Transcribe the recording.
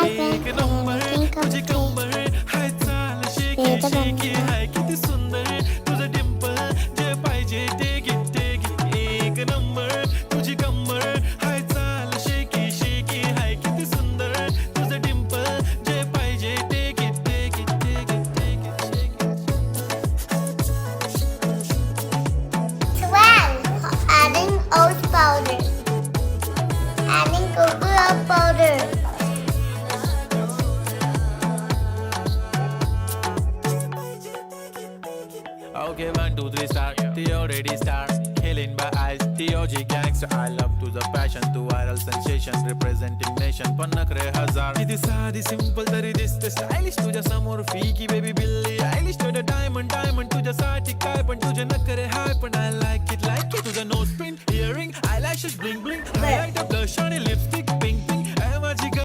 एक नंबर तुझी कंबर हाय चाल शेकी शेकी हाय किती सुंदर तुझं डिंपल जे पाहिजे ते घे एक नंबर तुझी कंबर हाय चाल शेकी शेकी हाय किती सुंदर तुझं डिंपल जे पाहिजे ते घे Adding oat powder. Adding coconut powder. Okay, 1, 2, 3, start. The already start. Killing by eyes. The OG gangster. I love to the passion. To viral sensation. Representing nation. पण नखरे हजार. किती साधी simple तरी दिसते stylish. तुझ्या समोर फीकी baby बिल्ली आयलिश. तुझं diamond तुझ्यासाठी काय पण तुझे नखरे हाय पण I like it. तुझं nose pin, earring, eyelashes bling bling. Highlight, blush आणि lipstick.